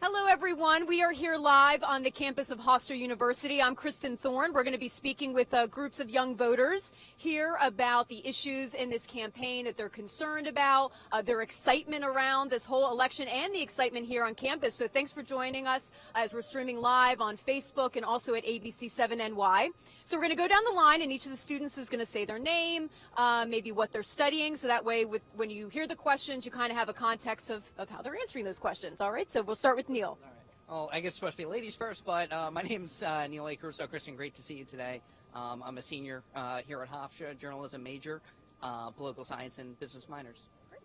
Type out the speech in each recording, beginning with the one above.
Hello, everyone. We are here live on the campus of Hofstra University. I'm Kristin Thorne. We're going to be speaking with groups of young voters here about the issues in this campaign that they're concerned about, their excitement around this whole election, and the excitement here on campus. So thanks for joining us as we're streaming live on Facebook and also at ABC7NY. So we're going to go down the line, and each of the students is going to say their name, maybe what they're studying, so that way when you hear the questions, you kind of have a context of how they're answering those questions. All right, so we'll start with Neil. All right. Well, I guess it's supposed to be ladies first, but my name's Neil A. Caruso. Kristin, great to see you today. I'm a senior here at Hofstra, journalism major, political science, and business minors. Great.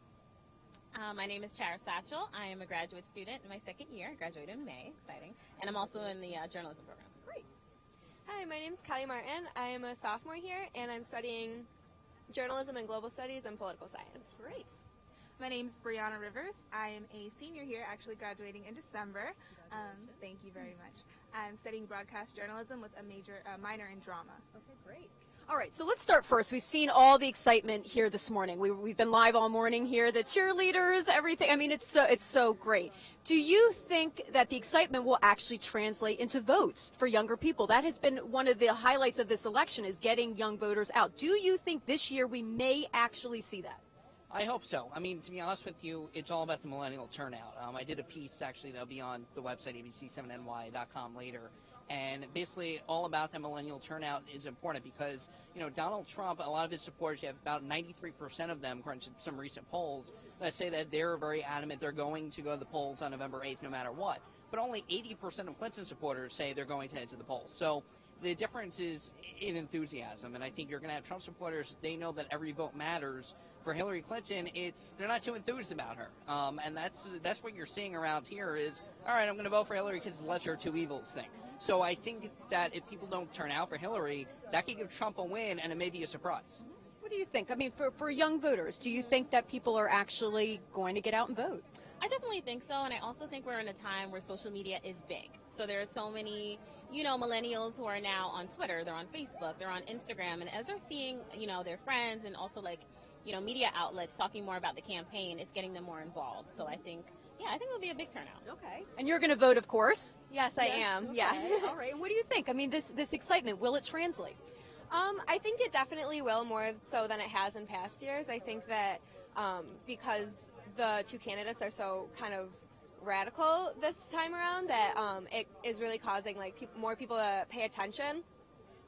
My name is Chara Satchel. I am a graduate student in my second year. I graduated in May, exciting. And I'm also in the journalism program. Great. Hi, my name is Kelly Martin. I am a sophomore here, and I'm studying journalism and global studies and political science. Great. My name's Brianna Rivers. I am a senior here, actually graduating in December. Thank you very much. I'm studying broadcast journalism with a minor in drama. Okay, great. All right, so let's start first. We've seen all the excitement here this morning. We've been live all morning here, the cheerleaders, everything. I mean, it's so great. Do you think that the excitement will actually translate into votes for younger people? That has been one of the highlights of this election, is getting young voters out. Do you think this year we may actually see that? I hope so. I mean, to be honest with you, it's all about the millennial turnout. I did a piece, actually, that'll be on the website, abc7ny.com later. And basically, all about the millennial turnout is important because, Donald Trump, a lot of his supporters, you have about 93% of them, according to some recent polls, that say that they're very adamant they're going to go to the polls on November 8th no matter what. But only 80% of Clinton supporters say they're going to head to the polls. So the difference is in enthusiasm. And I think you're going to have Trump supporters, they know that every vote matters. For Hillary Clinton, they're not too enthused about her, and that's what you're seeing around here is, all right, I'm going to vote for Hillary because it's the lesser of two evils thing. So I think that if people don't turn out for Hillary, that could give Trump a win, and it may be a surprise. What do you think? I mean, for young voters, do you think that people are actually going to get out and vote? I definitely think so, and I also think we're in a time where social media is big. So there are so many, millennials who are now on Twitter, they're on Facebook, they're on Instagram, and as they're seeing, their friends and also media outlets talking more about the campaign, it's getting them more involved. So I think it'll be a big turnout. Okay. And you're going to vote, of course? Yes, I am. Okay. Yeah. All right. What do you think? I mean, this excitement, will it translate? I think it definitely will, more so than it has in past years. I think that because the two candidates are so kind of radical this time around, that it is really causing more people to pay attention.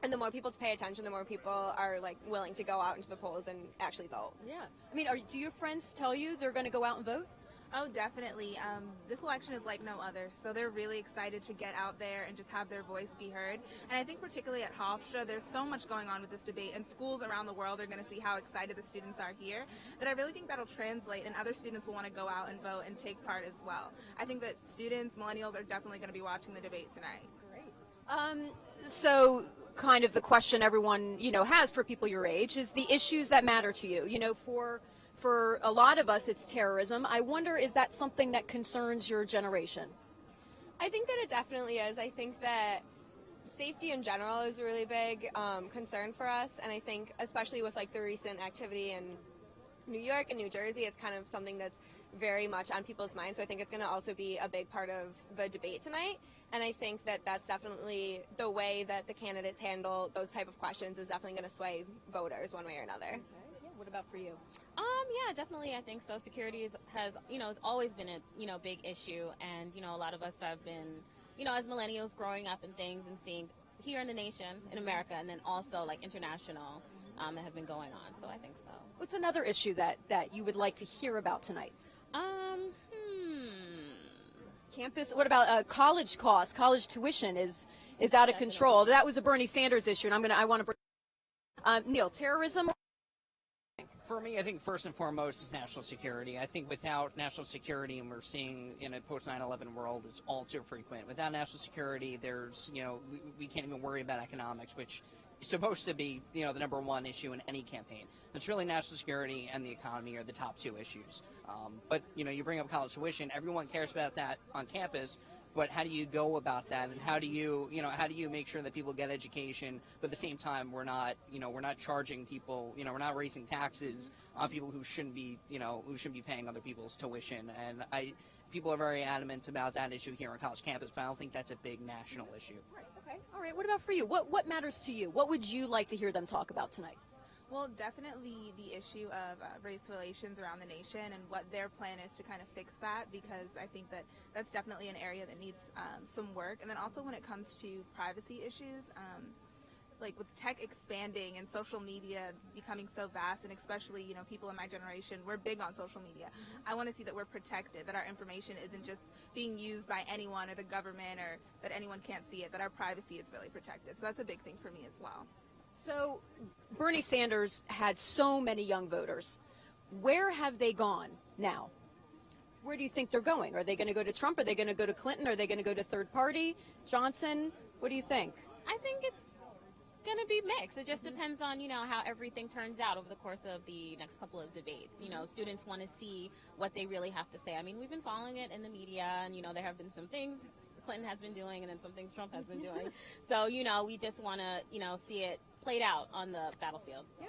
And the more people to pay attention, the more people are willing to go out into the polls and actually vote. Yeah. I mean, do your friends tell you they're going to go out and vote? Oh, definitely. This election is like no other, so they're really excited to get out there and just have their voice be heard. And I think particularly at Hofstra, there's so much going on with this debate, and schools around the world are going to see how excited the students are here, that I really think that'll translate, and other students will want to go out and vote and take part as well. I think that students, millennials, are definitely going to be watching the debate tonight. Great. So kind of the question everyone, has for people your age is the issues that matter to you. For a lot of us, it's terrorism. I wonder, is that something that concerns your generation? I think that it definitely is. I think that safety in general is a really big concern for us, and I think especially with the recent activity in New York and New Jersey, it's kind of something that's very much on people's minds. So I think it's going to also be a big part of the debate tonight. And I think that that's definitely the way that the candidates handle those type of questions is definitely going to sway voters one way or another. Okay. Yeah. What about for you? Yeah, definitely. I think so. Security has always been a big issue, and a lot of us have been, as millennials growing up and things and seeing here in the nation, in America, and then also international that have been going on. So I think so. What's another issue that you would like to hear about tonight? Campus. What about college costs? College tuition is out of control. That was a Bernie Sanders issue, and I want to bring Neil, terrorism. For me, I think first and foremost is national security. I think without national security, and we're seeing in a post 9/11 world, it's all too frequent. Without national security, there's we can't even worry about economics, which is supposed to be the number one issue in any campaign. It's really national security and the economy are the top two issues. But you bring up college tuition. Everyone cares about that on campus. But how do you go about that, and how do you make sure that people get education, but at the same time we're not charging people, we're not raising taxes on people who shouldn't be paying other people's tuition. And people are very adamant about that issue here on college campus, but I don't think that's a big national issue. Right. Okay. All right. What about for you? What matters to you? What would you like to hear them talk about tonight? Well, definitely the issue of race relations around the nation and what their plan is to kind of fix that, because I think that that's definitely an area that needs some work. And then also when it comes to privacy issues, like with tech expanding and social media becoming so vast, and especially, you know, people in my generation, we're big on social media. I want to see that we're protected, that our information isn't just being used by anyone or the government, or that anyone can't see it, that our privacy is really protected. So that's a big thing for me as well. So Bernie Sanders had so many young voters. Where have they gone now? Where do you think they're going? Are they going to go to Trump? Are they going to go to Clinton? Are they going to go to third party? Johnson? What do you think? I think it's going to be mixed. It just depends on, you know, how everything turns out over the course of the next couple of debates. You know, students want to see what they really have to say. I mean, we've been following it in the media, and, you know, there have been some things Clinton has been doing and then some things Trump has been doing. So, you know, we just want to, you know, see it played out on the battlefield. Yeah.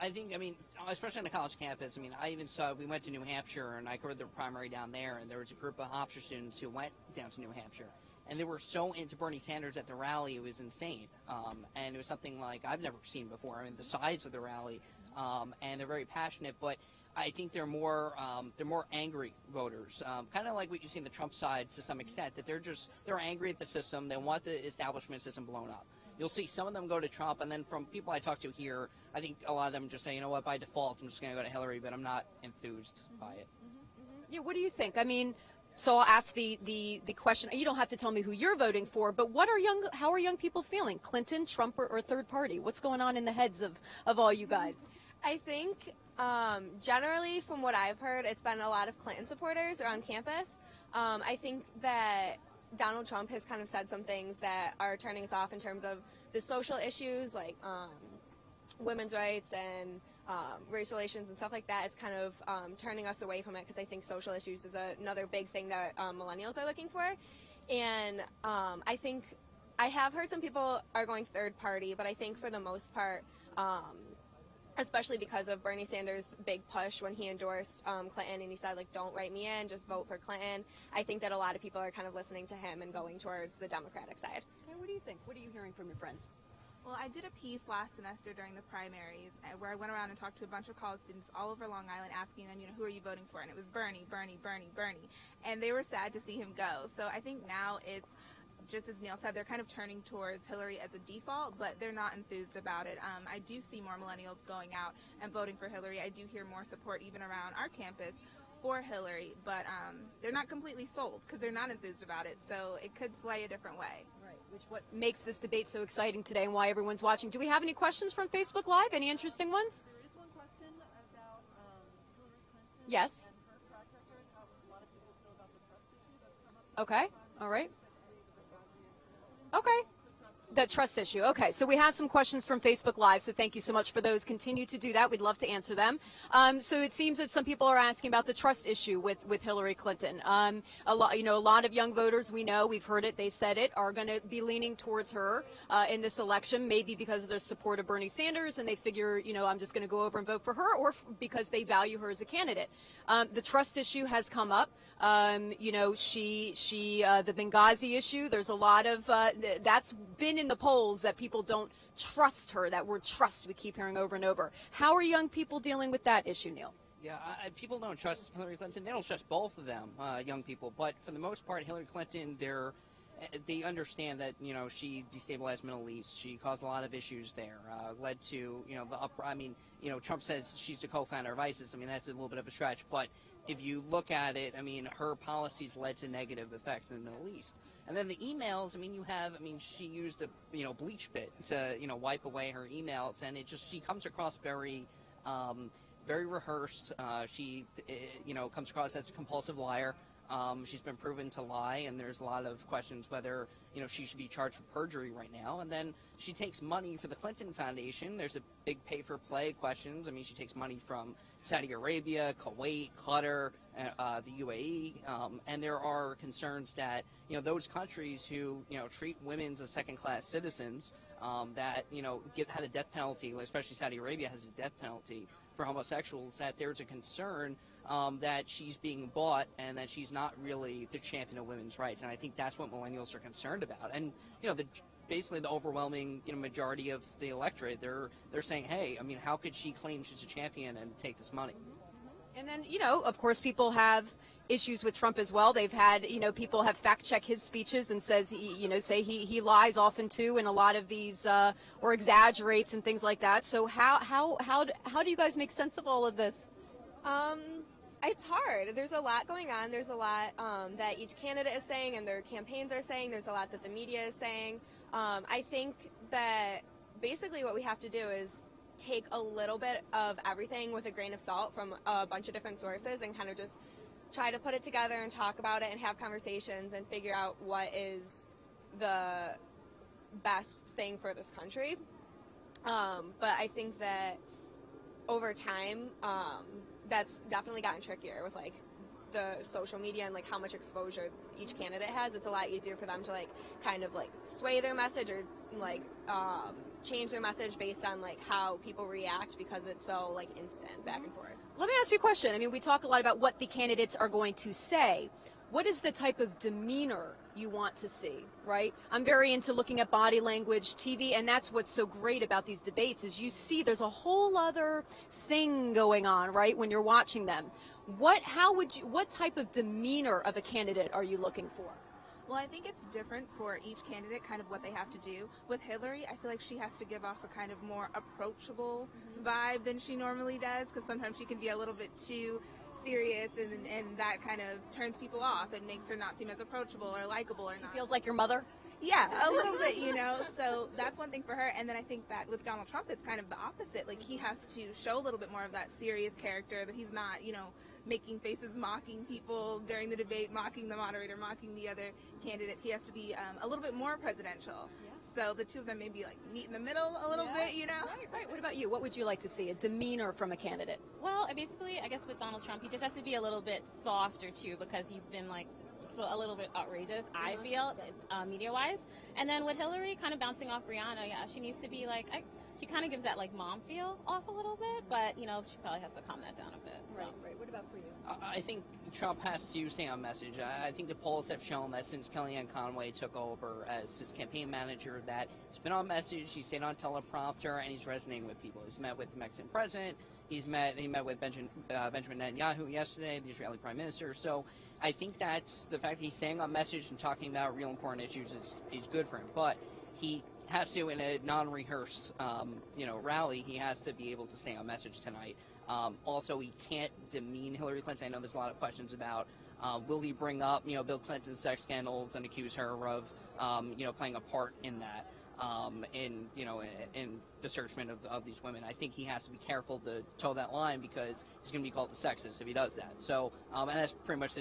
I think, I mean, especially on the college campus, I mean, I even saw, we went to New Hampshire, and I covered the primary down there, and there was a group of Hofstra students who went down to New Hampshire, and they were so into Bernie Sanders at the rally, it was insane. And it was something like I've never seen before. I mean, the size of the rally, and they're very passionate, but I think they're more angry voters, kind of like what you see on the Trump side to some extent, that they're angry at the system. They want the establishment system blown up. You'll see some of them go to Trump, and then from people I talk to here, I think a lot of them just say, you know what, by default, I'm just going to go to Hillary, but I'm not enthused by it. Yeah, what do you think? I mean, so I'll ask the question. You don't have to tell me who you're voting for, but how are young people feeling? Clinton, Trump, or third party? What's going on in the heads of all you guys? I think generally from what I've heard, it's been a lot of Clinton supporters around campus. I think that Donald Trump has kind of said some things that are turning us off in terms of the social issues like women's rights and race relations and stuff like that. It's kind of turning us away from it, because I think social issues is another big thing that millennials are looking for. And I think I have heard some people are going third party, but I think for the most part, especially because of Bernie Sanders' big push when he endorsed Clinton, and he said, like, don't write me in, just vote for Clinton. I think that a lot of people are kind of listening to him and going towards the Democratic side. Okay, what do you think? What are you hearing from your friends? Well, I did a piece last semester during the primaries where I went around and talked to a bunch of college students all over Long Island, asking them, you know, who are you voting for? And it was Bernie, Bernie, Bernie, Bernie. And they were sad to see him go. So I think now it's, just as Neil said, they're kind of turning towards Hillary as a default, but they're not enthused about it. I do see more millennials going out and voting for Hillary. I do hear more support even around our campus for Hillary, but they're not completely sold because they're not enthused about it. So it could sway a different way. Right, which what makes this debate so exciting today and why everyone's watching. Do we have any questions from Facebook Live? Any interesting ones? There is one question about Hillary Clinton. Yes. And her track record, how a lot of people feel about the trust issue that's come up. Okay. All right. Okay. The trust issue. Okay, so we have some questions from Facebook Live, so thank you so much for those. Continue to do that. We'd love to answer them. So it seems that some people are asking about the trust issue with Hillary Clinton. A lot of young voters, we know, we've heard it, they said it, are going to be leaning towards her in this election, maybe because of their support of Bernie Sanders, and they figure, you know, I'm just going to go over and vote for her, or because they value her as a candidate. The trust issue has come up. The Benghazi issue, there's a lot of, that's been in the polls that people don't trust her. That word trust we keep hearing over and over. How are young people dealing with that issue, Neil? Yeah, people don't trust Hillary Clinton. They don't trust both of them, young people. But for the most part, Hillary Clinton, they understand that, you know, she destabilized Middle East. She caused a lot of issues there, led to, you know, Trump says she's the co-founder of ISIS. I mean, that's a little bit of a stretch. But if you look at it, I mean, her policies led to negative effects in the Middle East. And then the emails, she used a, bleach bit to, wipe away her emails. And she comes across very rehearsed. She comes across as a compulsive liar. She's been proven to lie, and there's a lot of questions whether, she should be charged for perjury right now. And then she takes money for the Clinton Foundation. There's a big pay-for-play questions. I mean, she takes money from Saudi Arabia, Kuwait, Qatar, the UAE, and there are concerns that, those countries who, treat women as second-class citizens, that, had a death penalty, especially Saudi Arabia has a death penalty for homosexuals, that there's a concern that she's being bought and that she's not really the champion of women's rights. And I think that's what millennials are concerned about. And, basically the overwhelming majority of the electorate, they're saying, hey, I mean, how could she claim she's a champion and take this money? And then, of course, people have issues with Trump as well. They've had, people have fact-checked his speeches and say he lies often too in a lot of these or exaggerates and things like that. So how do you guys make sense of all of this? It's hard. There's a lot going on. There's a lot that each candidate is saying and their campaigns are saying. There's a lot that the media is saying. I think that basically what we have to do is take a little bit of everything with a grain of salt from a bunch of different sources and kind of just try to put it together and talk about it and have conversations and figure out what is the best thing for this country. But I think that over time, that's definitely gotten trickier with the social media and how much exposure each candidate has. It's a lot easier for them to kind of sway their message or change their message based on how people react because it's so instant back and forth. Let me ask you a question. I mean, we talk a lot about what the candidates are going to say. What is the type of demeanor you want to see, right? I'm very into looking at body language, TV, and that's what's so great about these debates is you see there's a whole other thing going on, right, when you're watching them. What type of demeanor of a candidate are you looking for? Well, I think it's different for each candidate, kind of what they have to do. With Hillary, I feel like she has to give off a kind of more approachable vibe than she normally does, because sometimes she can be a little bit too serious, and that kind of turns people off and makes her not seem as approachable or likable or not. She feels like your mother? Yeah, a little bit, so that's one thing for her. And then I think that with Donald Trump, it's kind of the opposite. He has to show a little bit more of that serious character, that he's not, making faces, mocking people during the debate, mocking the moderator, mocking the other candidate. He has to be a little bit more presidential. Yeah. So the two of them maybe meet in the middle a little bit, Right. What about you? What would you like to see? A demeanor from a candidate? Well, basically, I guess with Donald Trump, he just has to be a little bit softer too because he's been a little bit outrageous, I feel, media-wise. And then with Hillary, kind of bouncing off Rihanna, she needs to be she kind of gives that mom feel off a little bit, but she probably has to calm that down a bit. So. Right. What about for you? I think Trump has to stay on message. I think the polls have shown that since Kellyanne Conway took over as his campaign manager, that he's been on message, he's stayed on teleprompter, and he's resonating with people. He's met with the Mexican president. He met with Benjamin Netanyahu yesterday, the Israeli prime minister. So I think that's the fact that he's staying on message and talking about real important issues is good for him. But he has to, in a non-rehearsed, rally, he has to be able to stay on message tonight. Also, he can't demean Hillary Clinton. I know there's a lot of questions about will he bring up, Bill Clinton's sex scandals and accuse her of, playing a part in that. In discouragement of these women. I think he has to be careful to toe that line because he's going to be called a sexist if he does that. So, and that's pretty much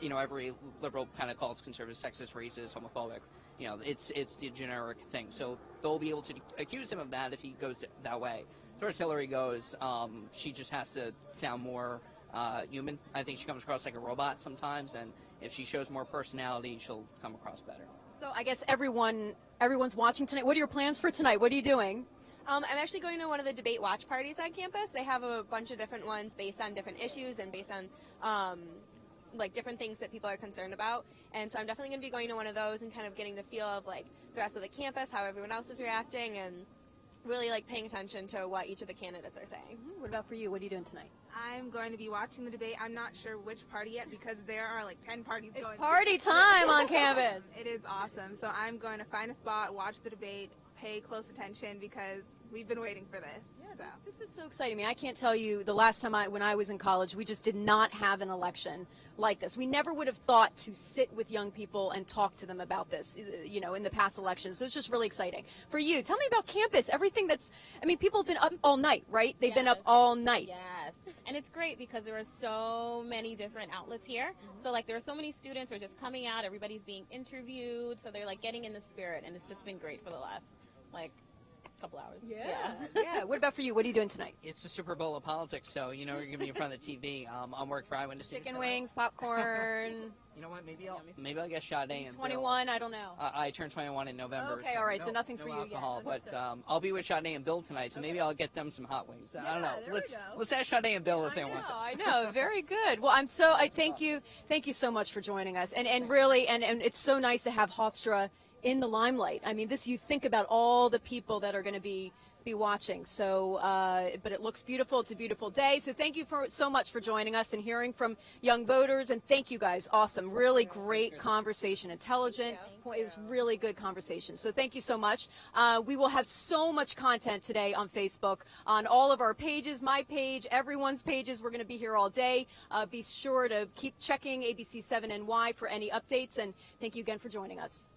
every liberal kind of calls conservative sexist, racist, homophobic. It's the generic thing. So they'll be able to accuse him of that if he goes that way. As far as Hillary goes, she just has to sound more human. I think she comes across like a robot sometimes, and if she shows more personality, she'll come across better. So I guess everyone's watching tonight. What are your plans for tonight? What are you doing? I'm actually going to one of the debate watch parties on campus. They have a bunch of different ones based on different issues and based on different things that people are concerned about. And so I'm definitely going to be going to one of those and kind of getting the feel of the rest of the campus, how everyone else is reacting, and really paying attention to what each of the candidates are saying. Mm-hmm. What about for you? What are you doing tonight? I'm going to be watching the debate. I'm not sure which party yet because there are 10 parties going. It's party time on campus. It is awesome. So I'm going to find a spot, watch the debate, pay close attention because we've been waiting for this. Yeah, this is so exciting. I mean, I can't tell you the last time when I was in college, we just did not have an election like this. We never would have thought to sit with young people and talk to them about this, in the past elections. So it's just really exciting. For you, tell me about campus, everything people have been up all night, right? They've been up all night. Yes. And it's great because there are so many different outlets here. Mm-hmm. So there are so many students who are just coming out, everybody's being interviewed. So they're getting in the spirit, and it's just been great for the last couple hours. Yeah. What about for you? What are you doing tonight? It's the Super Bowl of politics, so you're going to be in front of the TV. I'm working for Eyewitness. Chicken wings, popcorn. You know what? Maybe I'll get Sade and 21. I don't know. I turned 21 in November. Okay, all right. So nothing for no you alcohol, yet. but I'll be with Sade and Bill tonight, so maybe I'll get them some hot wings. I don't know. there we go. Let's ask Sade and Bill if they want. I know. Very good. Well, I thank you so much for joining us, and really, and it's so nice to have Hofstra in the limelight. I mean, you think about all the people that are going to be watching. So, but it looks beautiful. It's a beautiful day. So thank you so much for joining us and hearing from young voters. And thank you guys. Awesome. Really great conversation. Intelligent. It was really good conversation. So thank you so much. We will have so much content today on Facebook, on all of our pages, my page, everyone's pages. We're going to be here all day. Be sure to keep checking ABC7NY for any updates. And thank you again for joining us.